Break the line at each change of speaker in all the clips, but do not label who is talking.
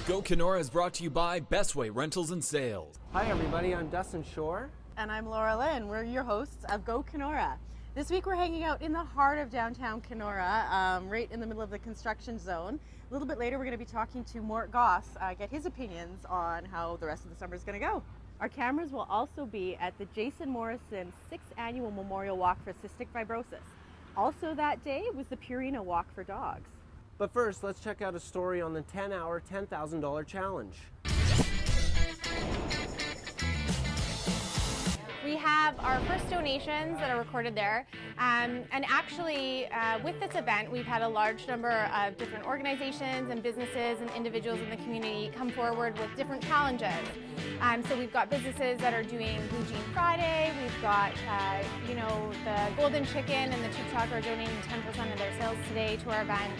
Go Kenora is brought to you by Bestway Rentals and Sales.
Hi everybody, I'm Dustin Shore.
And I'm Laura Lynn. We're your hosts of Go Kenora. This week we're hanging out in the heart of downtown Kenora, right in the middle of the construction zone. A little bit later we're going to be talking to Mort Goss, get his opinions on how the rest of the summer is going to go. Our cameras will also be at the Jason Morrison 6th Annual Memorial Walk for Cystic Fibrosis. Also that day was the Purina Walk for Dogs.
But first, let's check out a story on the 10-hour, $10,000 challenge.
We have our first donations that are recorded there, and actually with this event we've had a large number of different organizations and businesses and individuals in the community come forward with different challenges. So we've got businesses that are doing Blue Jean Friday, we've got the Golden Chicken and the Tube Truck are donating 10% of their sales today to our event.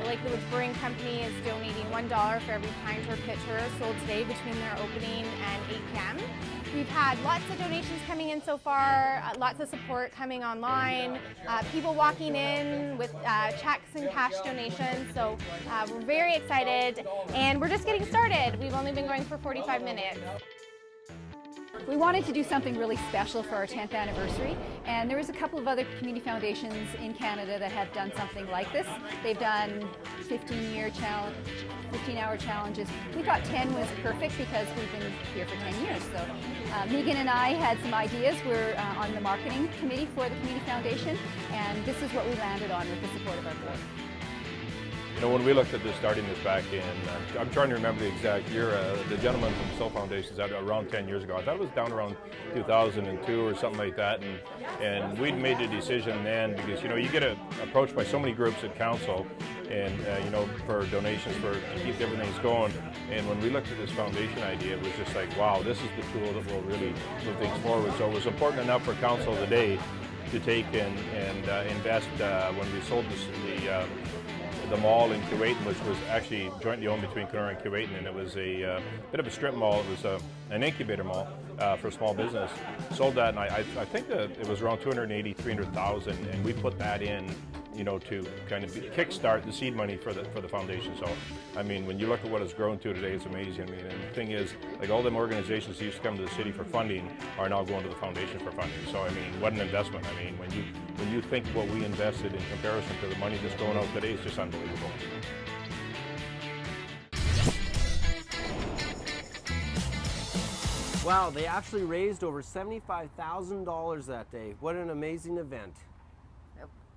The Lake Village Brewing Company is donating $1 for every pint or pitcher sold today between their opening and 8 p.m. We've had lots of donations coming in so far, lots of support coming online, people walking in with checks and cash donations, so we're very excited and we're just getting started. We've only been going for 45 minutes.
We wanted to do something really special for our 10th anniversary, and there was a couple of other community foundations in Canada that have done something like this. They've done 15-hour challenges. We thought 10 was perfect because we've been here for 10 years. So Megan and I had some ideas. We're on the marketing committee for the community foundation, and this is what we landed on with the support of our board.
You know, when we looked at this, starting this back in, I'm trying to remember the exact year, the gentleman from Soul Foundation said around 10 years ago. I thought it was down around 2002 or something like that, and we'd made the decision then because, you know, you get approached by so many groups at council and, for donations to keep everything going. And when we looked at this foundation idea, it was just like, wow, this is the tool that will really move things forward. So it was important enough for council today to take and invest when we sold the mall in Kuwaitan, which was actually jointly owned between Kenora and Kuwaitan, and it was a bit of a strip mall. It was an incubator mall for small business. Sold that, and I think that it was around $280,000, $300,000, and we put that in, to kind of kickstart the seed money for the foundation. So, I mean, when you look at what it's grown to today, it's amazing. I mean, and the thing is, like all them organizations that used to come to the city for funding are now going to the foundation for funding. So, I mean, what an investment. I mean, when you think what we invested in comparison to the money that's going out today, it's just unbelievable.
Wow, they actually raised over $75,000 that day. What an amazing event.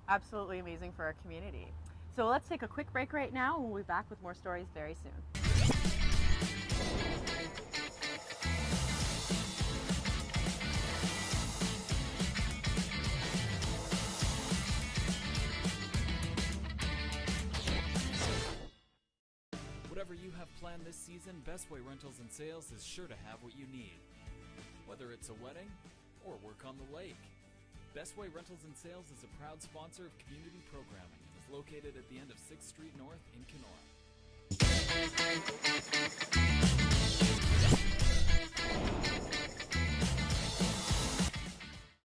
Absolutely amazing for our community. So let's take a quick break right now and we'll be back with more stories very soon.
Whatever you have planned this season, Bestway Rentals and Sales is sure to have what you need. Whether it's a wedding or work on the lake, Bestway Rentals and Sales is a proud sponsor of community programming and is located at the end of 6th Street North in Kenora.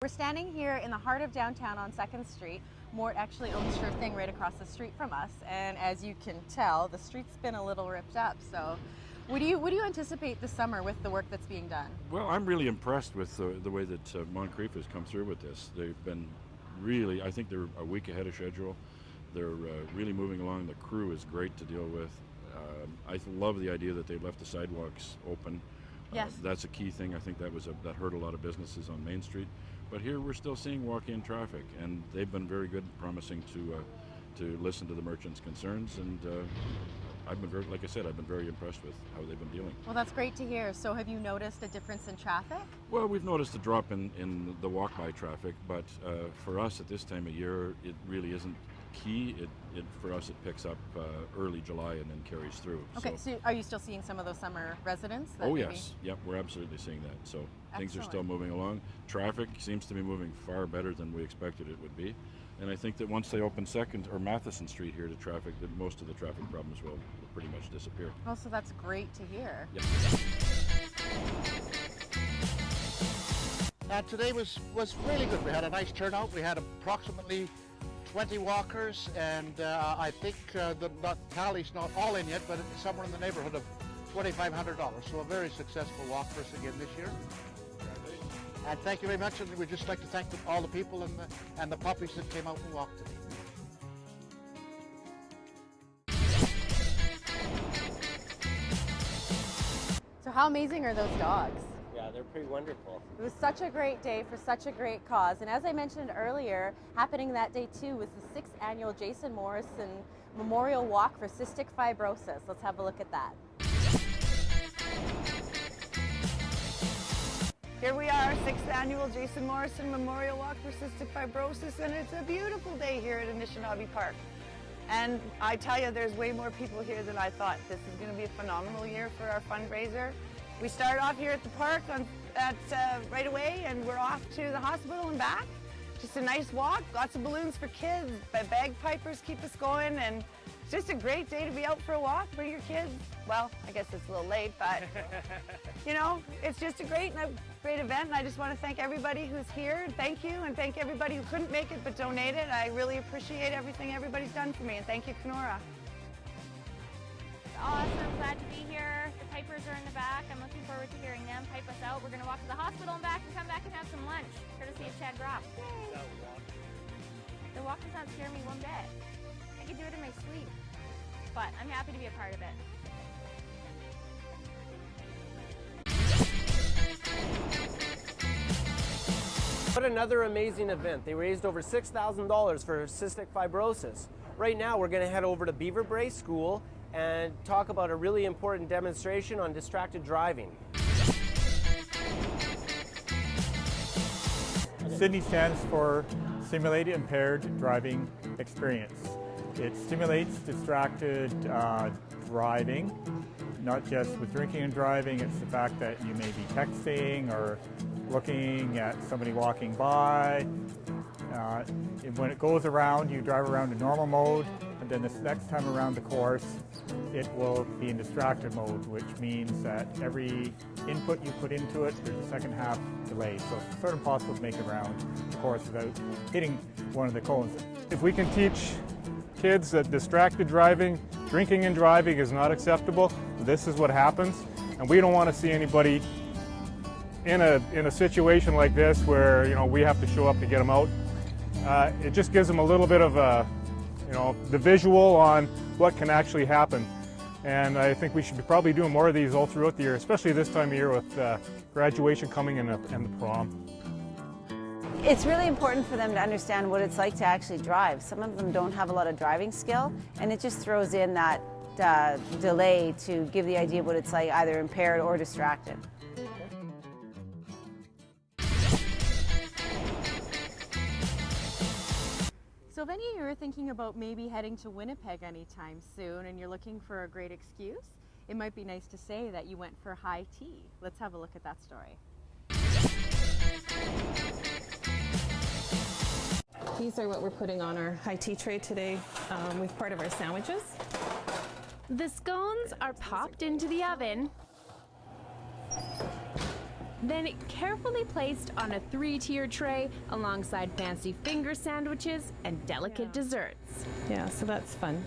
We're standing here in the heart of downtown on 2nd Street. Mort actually owns Sure Thing right across the street from us, and as you can tell, the street's been a little ripped up. So what do you anticipate this summer with the work that's being done?
Well, I'm really impressed with the way that Moncrief has come through with this. They've been really, I think they're a week ahead of schedule. They're really moving along. The crew is great to deal with. I love the idea that they left the sidewalks open.
Yes.
That's a key thing. I think that hurt a lot of businesses on Main Street. But here we're still seeing walk-in traffic, and they've been very good, promising to listen to the merchants' concerns. And I've been very impressed with how they've been dealing.
Well, that's great to hear. So have you noticed a difference in traffic?
Well, we've noticed a drop in the walk-by traffic, but for us at this time of year, it really isn't key. For us, it picks up early July and then carries through.
Okay, so are you still seeing some of those summer residents?
Oh, yes. Yep, we're absolutely seeing that. So things are still moving along. Traffic seems to be moving far better than we expected it would be. And I think that once they open Matheson Street here to traffic, that most of the traffic problems will pretty much disappear.
Oh, so that's great to hear.
Yep.
Today was really good. We had a nice turnout. We had approximately 20 walkers, and I think the tally's not all in yet, but it's somewhere in the neighborhood of $2,500. So a very successful walk for us again this year. And thank you very much, and we'd just like to thank all the people and the puppies that came out and walked today.
So how amazing are those dogs?
Yeah, they're pretty wonderful.
It was such a great day for such a great cause. And as I mentioned earlier, happening that day too was the 6th annual Jason Morrison Memorial Walk for Cystic Fibrosis. Let's have a look at that.
Here we are, 6th annual Jason Morrison Memorial Walk for Cystic Fibrosis, and it's a beautiful day here at Anishinaabe Park. And I tell you, there's way more people here than I thought. This is going to be a phenomenal year for our fundraiser. We start off here at the park right away, and we're off to the hospital and back. Just a nice walk, lots of balloons for kids, bagpipers keep us going, and it's just a great day to be out for a walk. Bring your kids. Well, I guess it's a little late, but you know, it's just a great event, and I just want to thank everybody who's here. Thank you, and thank everybody who couldn't make it but donated. I really appreciate everything everybody's done for me, and thank you, Kenora.
Awesome, glad to be here. The pipers are in the back. I'm looking forward to hearing them pipe us out. We're going to walk to the hospital and back and come back and have some lunch, courtesy of Chad Groff. Yay! The walk does not scare me one bit. I could do it in my sleep, but I'm happy to be a part of it.
What another amazing event. They raised over $6,000 for cystic fibrosis. Right now we're going to head over to Beaver Brae School and talk about a really important demonstration on distracted driving.
SIDNEY stands for Simulated Impaired Driving Experience. It stimulates distracted driving, not just with drinking and driving. It's the fact that you may be texting or looking at somebody walking by. When it goes around, you drive around in normal mode, and then this next time around the course, it will be in distracted mode, which means that every input you put into it, there's a second half delay. So it's sort of impossible to make it around the course without hitting one of the cones.
If we can teach kids that distracted driving, drinking and driving is not acceptable, this is what happens, and we don't want to see anybody in a situation like this where, you know, we have to show up to get them out. It just gives them a little bit of a, you know, the visual on what can actually happen. And I think we should be probably doing more of these all throughout the year, especially this time of year with graduation coming and the prom.
It's really important for them to understand what it's like to actually drive. Some of them don't have a lot of driving skill, and it just throws in that delay to give the idea of what it's like, either impaired or distracted.
So if any of you are thinking about maybe heading to Winnipeg anytime soon and you're looking for a great excuse, it might be nice to say that you went for high tea. Let's have a look at that story.
These are what we're putting on our high tea tray today with part of our sandwiches.
The scones are popped into the oven, then carefully placed on a 3-tier tray alongside fancy finger sandwiches and delicate desserts.
Yeah, so that's fun.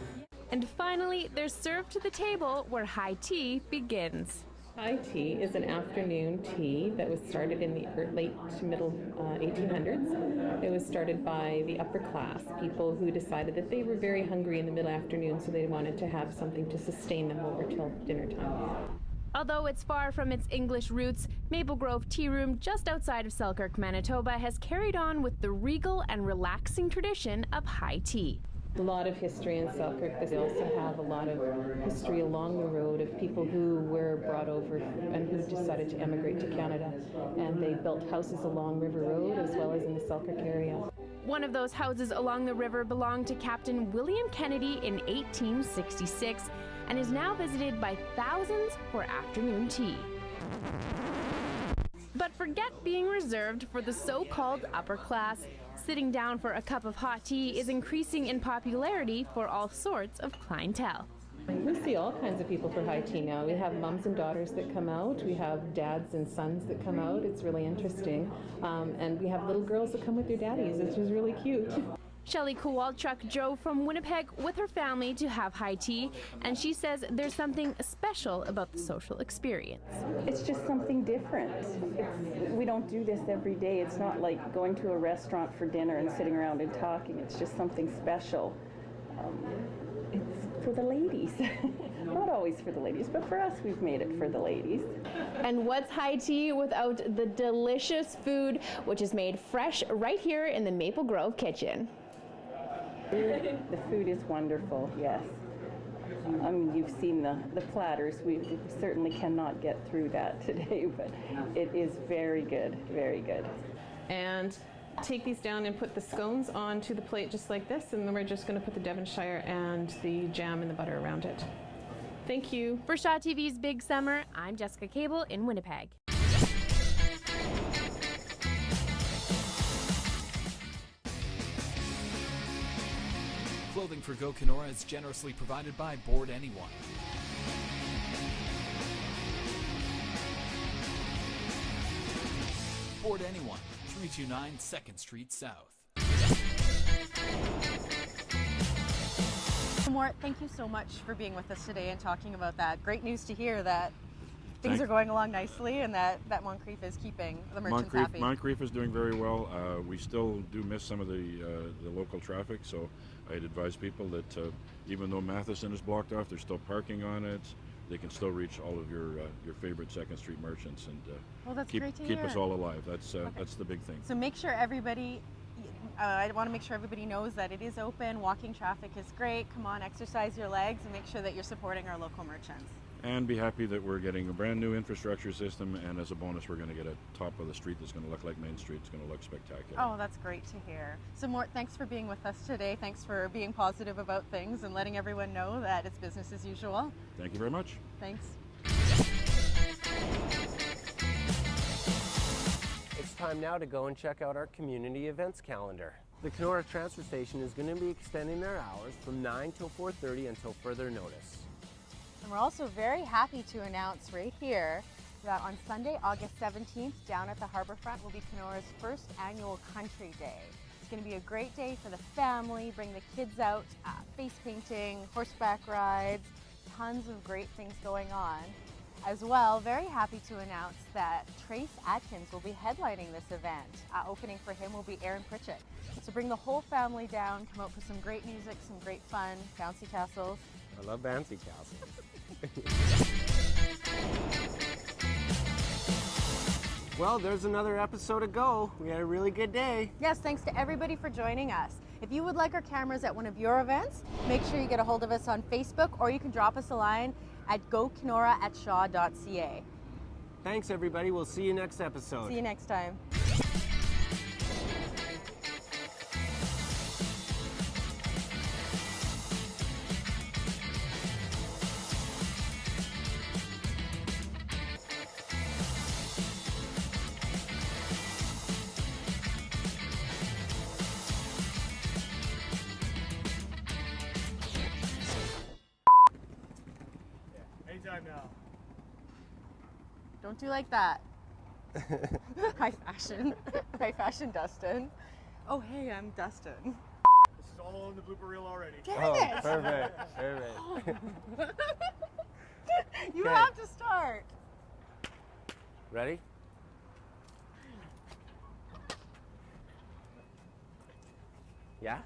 And finally, they're served to the table where high tea begins.
High tea is an afternoon tea that was started in the late to middle 1800s. It was started by the upper class, people who decided that they were very hungry in the mid-afternoon, so they wanted to have something to sustain them over till dinner time.
Although it's far from its English roots, Maple Grove Tea Room just outside of Selkirk, Manitoba has carried on with the regal and relaxing tradition of high tea.
A lot of history in Selkirk. They also have a lot of history along the road of people who were brought over and who decided to emigrate to Canada. And they built houses along River Road as well as in the Selkirk area.
One of those houses along the river belonged to Captain William Kennedy in 1866 and is now visited by thousands for afternoon tea. But forget being reserved for the so-called upper class. Sitting down for a cup of hot tea is increasing in popularity for all sorts of clientele.
We see all kinds of people for high tea now. We have mums and daughters that come out. We have dads and sons that come out. It's really interesting. And we have little girls that come with their daddies, which is really cute.
Shelley Kowalchuk drove from Winnipeg with her family to have high tea, and she says there's something special about the social experience.
It's just something different. We don't do this every day. It's not like going to a restaurant for dinner and sitting around and talking. It's just something special. It's for the ladies. Not always for the ladies, but for us, we've made it for the ladies.
And what's high tea without the delicious food, which is made fresh right here in the Maple Grove kitchen?
The food is wonderful, yes. I mean, you've seen the platters. We certainly cannot get through that today, but it is very good, very good.
And take these down and put the scones onto the plate just like this, and then we're just going to put the Devonshire and the jam and the butter around it. Thank you.
For Shaw TV's Big Summer, I'm Jessica Cable in Winnipeg.
Clothing for Go Kenora is generously provided by Board Anyone. Board Anyone, 329 2nd Street South.
Mort, thank you so much for being with us today and talking about that. Great news to hear that things are going along nicely and that Moncrief is keeping the merchants happy.
Moncrief is doing very well. We still do miss some of the local traffic, so I'd advise people that even though Matheson is blocked off, there's still parking on it. They can still reach all of your favorite 2nd Street merchants and
well, that's
keep
great to
keep
hear.
us all alive. That's the big thing.
So make sure everybody, I want to make sure everybody knows that it is open. Walking traffic is great. Come on, exercise your legs and make sure that you're supporting our local merchants.
And be happy that we're getting a brand new infrastructure system, and as a bonus we're going to get a top of the street that's going to look like Main Street. It's going to look spectacular.
Oh, that's great to hear. So Mort, thanks for being with us today. Thanks for being positive about things and letting everyone know that it's business as usual.
Thank you very much.
Thanks.
It's time now to go and check out our community events calendar. The Kenora transfer station is going to be extending their hours from 9 till 4:30 until further notice.
And we're also very happy to announce right here that on Sunday, August 17th, down at the Harbourfront will be Kenora's first annual Country Day. It's going to be a great day for the family. Bring the kids out, face painting, horseback rides, tons of great things going on. As well, very happy to announce that Trace Atkins will be headlining this event. Opening for him will be Aaron Pritchett. So bring the whole family down, come out for some great music, some great fun, bouncy castles.
I love bouncy castles. Well, there's another episode to go. We had a really good day.
Yes, thanks to everybody for joining us. If you would like our cameras at one of your events, make sure you get a hold of us on Facebook, or you can drop us a line at gokenora@shaw.ca.
Thanks, everybody. We'll see you next episode.
See you next time.
Anytime now.
Don't do like that. High fashion. High fashion, Dustin. Oh, hey, I'm Dustin.
This is all in the blooper reel already.
Damn it!
Perfect. Perfect.
You
Okay.
have to start.
Ready? Yeah?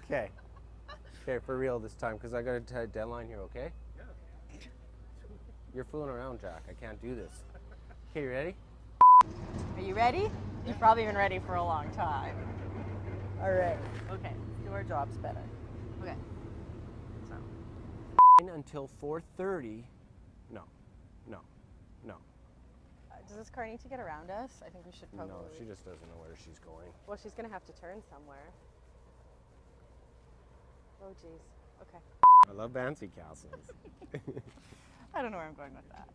Okay. Okay, for real this time, because I got a deadline here, okay?
Yeah.
You're fooling around, Jack. I can't do this. Okay, you ready?
Are you ready? You've probably been ready for a long time. All right. Okay, let's do our jobs better. Okay. So.
Until 4:30. No.
Does this car need to get around us? I think we should probably.
No, she just doesn't know where she's going.
Well, she's gonna have to turn somewhere. Oh, geez. Okay.
I love bouncy castles.
I don't know where I'm going with that.